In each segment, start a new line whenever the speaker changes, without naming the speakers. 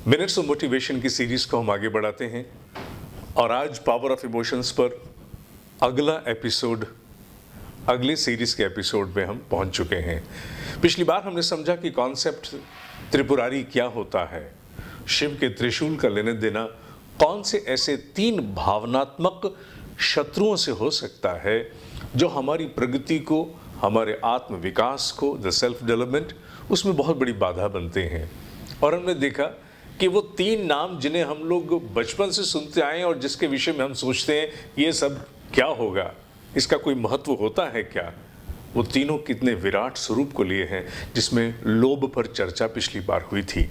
Minutes of motivation की series को हम आगे बढ़ाते हैं और आज पावर ऑफ इमोशंस पर अगला एपिसोड, अगले सीरीज के एपिसोड में हम पहुंच चुके हैं। पिछली बार हमने समझा कि कॉन्सेप्ट त्रिपुरारी क्या होता है, शिव के त्रिशूल का लेने देना कौन से ऐसे 3 भावनात्मक शत्रुओं से हो सकता है जो हमारी प्रगति को, हमारे आत्म विकास को, द सेल्फ डेवलपमेंट, उसमें बहुत बड़ी बाधा बनते हैं। और हमने देखा कि वो 3 नाम जिन्हें हम लोग बचपन से सुनते आए और जिसके विषय में हम सोचते हैं ये सब क्या होगा, इसका कोई महत्व होता है क्या, वो तीनों कितने विराट स्वरूप को लिए हैं, जिसमें लोभ पर चर्चा पिछली बार हुई थी।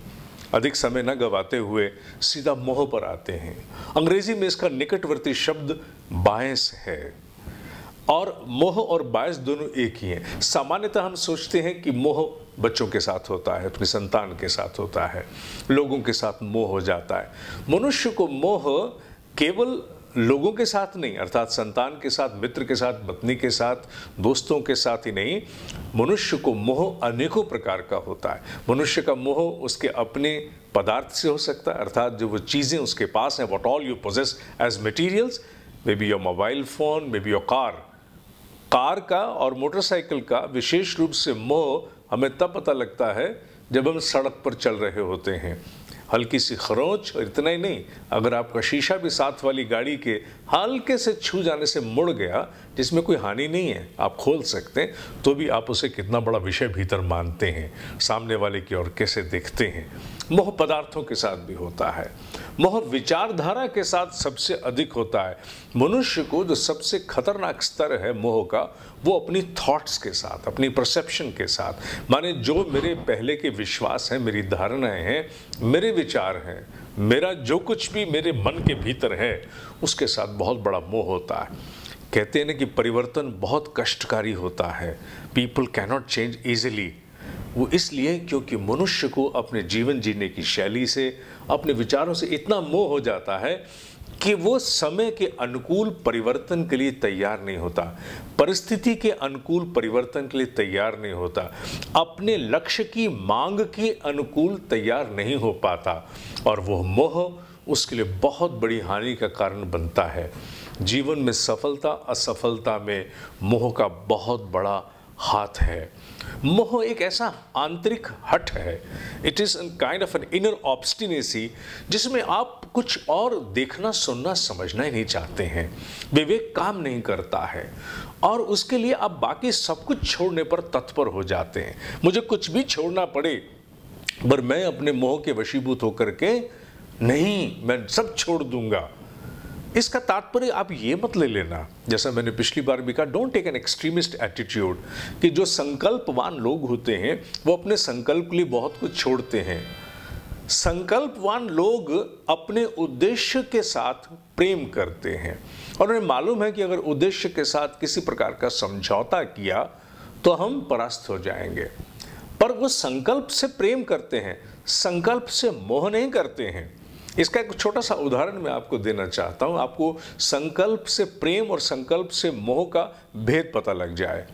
अधिक समय न गवाते हुए सीधा मोह पर आते हैं। अंग्रेजी में इसका निकटवर्ती शब्द बायस है और मोह और बायस दोनों एक ही हैं। सामान्यतः हम सोचते हैं कि मोह बच्चों के साथ होता है, अपनी संतान के साथ होता है, लोगों के साथ मोह हो जाता है। मनुष्य को मोह केवल लोगों के साथ नहीं, अर्थात संतान के साथ, मित्र के साथ, पत्नी के साथ, दोस्तों के साथ ही नहीं, मनुष्य को मोह अनेकों प्रकार का होता है। मनुष्य का मोह उसके अपने पदार्थ से हो सकता है, अर्थात जो वो चीज़ें उसके पास हैं, what all you possess as materials, maybe your mobile phone, maybe your car का और मोटरसाइकिल का विशेष रूप से मोह हमें तब पता लगता है जब हम सड़क पर चल रहे होते हैं। हल्की सी खरोंच, और इतना ही नहीं, अगर आपका शीशा भी साथ वाली गाड़ी के हल्के से छू जाने से मुड़ गया, जिसमें कोई हानि नहीं है, आप खोल सकते हैं, तो भी आप उसे कितना बड़ा विषय भीतर मानते हैं, सामने वाले की ओर कैसे देखते हैं। मोह पदार्थों के साथ भी होता है, मोह विचारधारा के साथ सबसे अधिक होता है। मनुष्य को जो सबसे खतरनाक स्तर है मोह का, वो अपनी थॉट्स के साथ, अपनी परसेप्शन के साथ, माने जो मेरे पहले के विश्वास हैं, मेरी धारणाएं हैं, मेरे विचार हैं, मेरा जो कुछ भी मेरे मन के भीतर है, उसके साथ बहुत बड़ा मोह होता है। कहते हैं ना कि परिवर्तन बहुत कष्टकारी होता है, पीपल कैनॉट चेंज ईजिली। वो इसलिए क्योंकि मनुष्य को अपने जीवन जीने की शैली से, अपने विचारों से इतना मोह हो जाता है कि वो समय के अनुकूल परिवर्तन के लिए तैयार नहीं होता, परिस्थिति के अनुकूल परिवर्तन के लिए तैयार नहीं होता, अपने लक्ष्य की मांग के अनुकूल तैयार नहीं हो पाता, और वो मोह उसके लिए बहुत बड़ी हानि का कारण बनता है। जीवन में सफलता असफलता में मोह का बहुत बड़ा हाथ है। मोह एक ऐसा आंतरिक हठ है, it is kind of an inner obstinacy, जिसमें आप कुछ और देखना, सुनना, समझना ही नहीं चाहते हैं। विवेक काम नहीं करता है और उसके लिए आप बाकी सब कुछ छोड़ने पर तत्पर हो जाते हैं। मुझे कुछ भी छोड़ना पड़े, पर मैं अपने मोह के वशीभूत होकर के नहीं, मैं सब छोड़ दूंगा। इसका तात्पर्य आप ये मत ले लेना, जैसा मैंने पिछली बार भी कहा, don't take an extremist attitude, कि जो संकल्पवान लोग होते हैं वो अपने संकल्प के लिए बहुत कुछ छोड़ते हैं। संकल्पवान लोग अपने उद्देश्य के साथ प्रेम करते हैं और उन्हें मालूम है कि अगर उद्देश्य के साथ किसी प्रकार का समझौता किया तो हम परास्त हो जाएंगे। पर वो संकल्प से प्रेम करते हैं, संकल्प से मोह नहीं करते हैं। इसका एक छोटा सा उदाहरण मैं आपको देना चाहता हूं, आपको संकल्प से प्रेम और संकल्प से मोह का भेद पता लग जाए।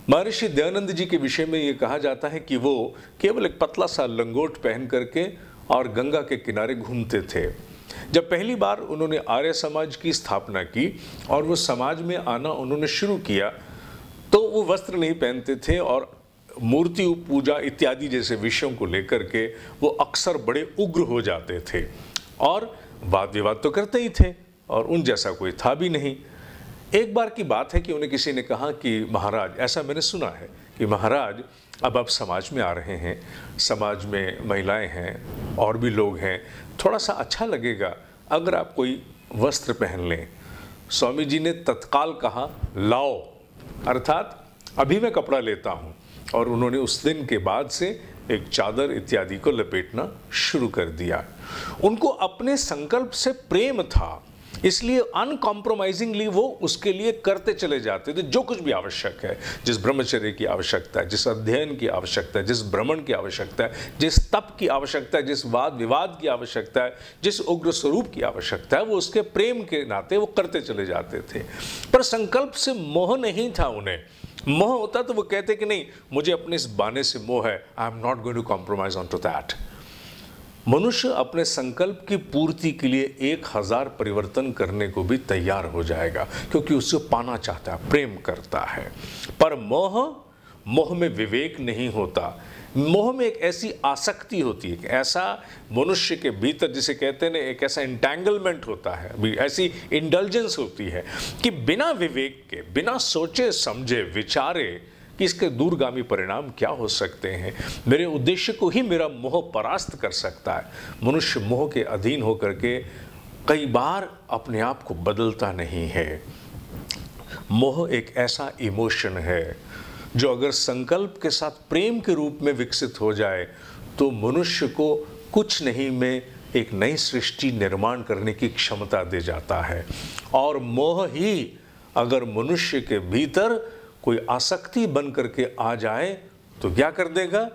महर्षि दयानंद जी के विषय में ये कहा जाता है कि वो केवल एक पतला सा लंगोट पहन करके और गंगा के किनारे घूमते थे। जब पहली बार उन्होंने आर्य समाज की स्थापना की और वो समाज में आना उन्होंने शुरू किया, तो वो वस्त्र नहीं पहनते थे और मूर्ति पूजा इत्यादि जैसे विषयों को लेकर के वो अक्सर बड़े उग्र हो जाते थे और वाद विवाद तो करते ही थे और उन जैसा कोई था भी नहीं। एक बार की बात है कि उन्हें किसी ने कहा कि महाराज, ऐसा मैंने सुना है कि महाराज अब आप समाज में आ रहे हैं, समाज में महिलाएं हैं और भी लोग हैं, थोड़ा सा अच्छा लगेगा अगर आप कोई वस्त्र पहन लें। स्वामी जी ने तत्काल कहा, लाओ, अर्थात अभी मैं कपड़ा लेता हूँ, और उन्होंने उस दिन के बाद से एक चादर इत्यादि को लपेटना शुरू कर दिया। उनको अपने संकल्प से प्रेम था, इसलिए अनकॉम्प्रोमाइजिंगली वो उसके लिए करते चले जाते थे जो कुछ भी आवश्यक है, जिस ब्रह्मचर्य की आवश्यकता है, जिस अध्ययन की आवश्यकता है, जिस भ्रमण की आवश्यकता है, जिस तप की आवश्यकता है, जिस वाद विवाद की आवश्यकता है, जिस उग्र स्वरूप की आवश्यकता है, वो उसके प्रेम के नाते वो करते चले जाते थे। पर संकल्प से मोह नहीं था उन्हें। मोह होता तो वो कहते कि नहीं, मुझे अपने इस बाने से मोह है, I am not going to compromise on to that. मनुष्य अपने संकल्प की पूर्ति के लिए 1000 परिवर्तन करने को भी तैयार हो जाएगा, क्योंकि उसे पाना चाहता है, प्रेम करता है। पर मोह में विवेक नहीं होता। मोह में एक ऐसी आसक्ति होती है, ऐसा मनुष्य के भीतर जिसे कहते हैं ना, एक ऐसा इंटैंगलमेंट होता है, ऐसी इंडल्जेंस होती है कि बिना विवेक के, बिना सोचे समझे विचारे कि इसके दूरगामी परिणाम क्या हो सकते हैं, मेरे उद्देश्य को ही मेरा मोह परास्त कर सकता है। मनुष्य मोह के अधीन होकर के कई बार अपने आप को बदलता नहीं है। मोह एक ऐसा इमोशन है जो अगर संकल्प के साथ प्रेम के रूप में विकसित हो जाए तो मनुष्य को कुछ नहीं में एक नई सृष्टि निर्माण करने की क्षमता दे जाता है। और मोह ही अगर मनुष्य के भीतर कोई आसक्ति बन करके आ जाए तो क्या कर देगा,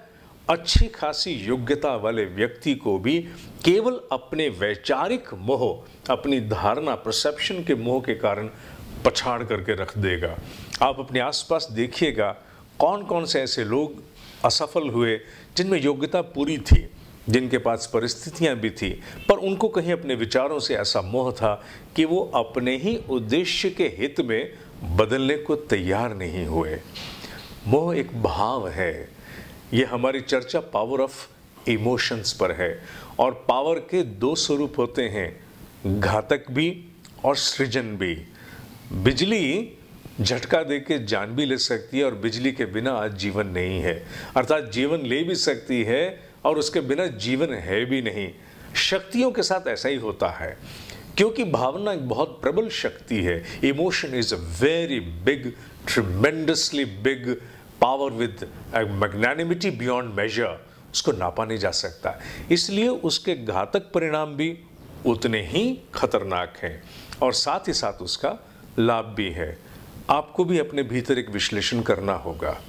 अच्छी खासी योग्यता वाले व्यक्ति को भी केवल अपने वैचारिक मोह, अपनी धारणा, परसेप्शन के मोह के कारण पछाड़ करके रख देगा। आप अपने आसपास देखिएगा कौन कौन से ऐसे लोग असफल हुए जिनमें योग्यता पूरी थी, जिनके पास परिस्थितियां भी थी, पर उनको कहीं अपने विचारों से ऐसा मोह था कि वो अपने ही उद्देश्य के हित में बदलने को तैयार नहीं हुए। मोह एक भाव है। ये हमारी चर्चा पावर ऑफ इमोशंस पर है। और पावर के 2 स्वरूप होते हैं, घातक भी और सृजन भी। बिजली झटका देके जान भी ले सकती है और बिजली के बिना आज जीवन नहीं है, अर्थात जीवन ले भी सकती है और उसके बिना जीवन है भी नहीं। शक्तियों के साथ ऐसा ही होता है, क्योंकि भावना एक बहुत प्रबल शक्ति है। Emotion is a very big, tremendously big power with magnanimity beyond measure. उसको नापा नहीं जा सकता, इसलिए उसके घातक परिणाम भी उतने ही खतरनाक हैं और साथ ही साथ उसका लाभ भी है। आपको भी अपने भीतर एक विश्लेषण करना होगा,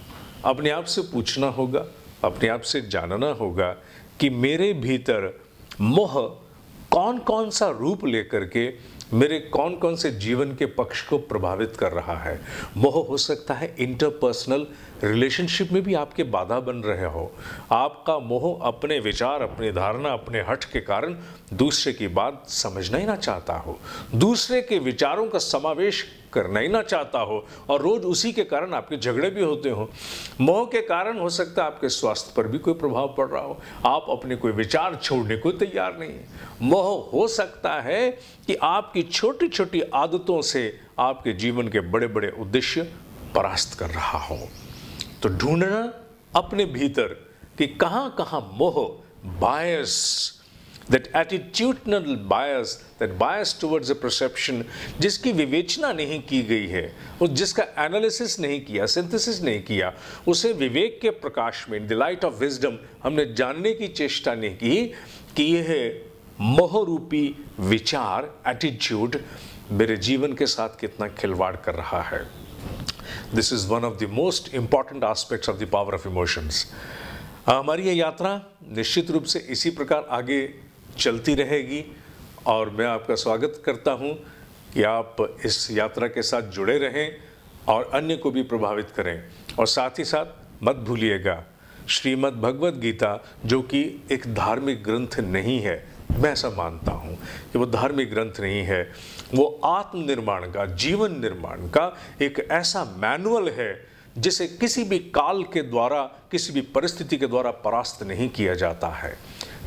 अपने आप से पूछना होगा, अपने आप से जानना होगा कि मेरे भीतर मोह कौन कौन सा रूप लेकर के मेरे कौन कौन से जीवन के पक्ष को प्रभावित कर रहा है। मोह हो सकता है इंटरपर्सनल रिलेशनशिप में भी आपके बाधा बन रहे हो। आपका मोह अपने विचार, अपनी धारणा, अपने हठ के कारण दूसरे की बात समझना ही ना चाहता हो, दूसरे के विचारों का समावेश करना ही ना चाहता हो और रोज उसी के कारण आपके झगड़े भी होते हो। मोह के कारण हो सकता है आपके स्वास्थ्य पर भी कोई प्रभाव पड़ रहा हो, आप अपने कोई विचार छोड़ने को तैयार नहीं है। मोह हो सकता है कि आपकी छोटी छोटी आदतों से आपके जीवन के बड़े बड़े उद्देश्य परास्त कर रहा हो। तो ढूंढना अपने भीतर कि कहां कहां मोह, बायस, that attitudinal bias, that bias towards a perception, जिसकी विवेचना नहीं की गई है, और जिसका एनालिसिस नहीं किया, सिंथेसिस नहीं किया, उसे विवेक के प्रकाश में, in the light of wisdom, हमने जानने की चेष्टा नहीं की कि यह मोह रूपी विचार, एटीट्यूड मेरे जीवन के साथ कितना खिलवाड़ कर रहा है। This is one of the most important aspects of the power of emotions. हमारी यह यात्रा निश्चित रूप से इसी प्रकार आगे चलती रहेगी और मैं आपका स्वागत करता हूं कि आप इस यात्रा के साथ जुड़े रहें और अन्य को भी प्रभावित करें। और साथ ही साथ मत भूलिएगा, श्रीमद् भगवद गीता जो कि एक धार्मिक ग्रंथ नहीं है, मैं ऐसा मानता हूं कि वो धार्मिक ग्रंथ नहीं है, वो आत्मनिर्माण का, जीवन निर्माण का एक ऐसा मैनुअल है जिसे किसी भी काल के द्वारा, किसी भी परिस्थिति के द्वारा परास्त नहीं किया जाता है,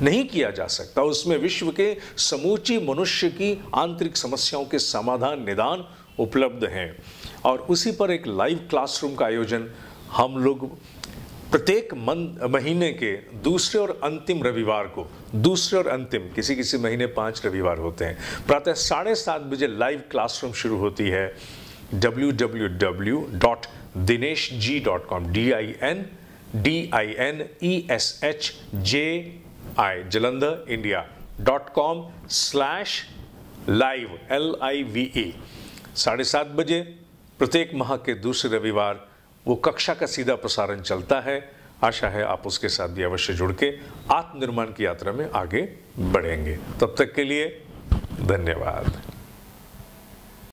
नहीं किया जा सकता। उसमें विश्व के समूची मनुष्य की आंतरिक समस्याओं के समाधान, निदान उपलब्ध हैं। और उसी पर एक लाइव क्लासरूम का आयोजन हम लोग प्रत्येक महीने के दूसरे और अंतिम रविवार को, दूसरे और अंतिम, किसी किसी महीने 5 रविवार होते हैं, प्रातः 7:30 बजे लाइव क्लासरूम शुरू होती है www.dineshji.com, DINESHJI, Jalandhar India .com/live LIVE। 7:30 बजे प्रत्येक माह के दूसरे रविवार वो कक्षा का सीधा प्रसारण चलता है। आशा है आप उसके साथ भी अवश्य जुड़ के आत्मनिर्माण की यात्रा में आगे बढ़ेंगे। तब तक के लिए धन्यवाद।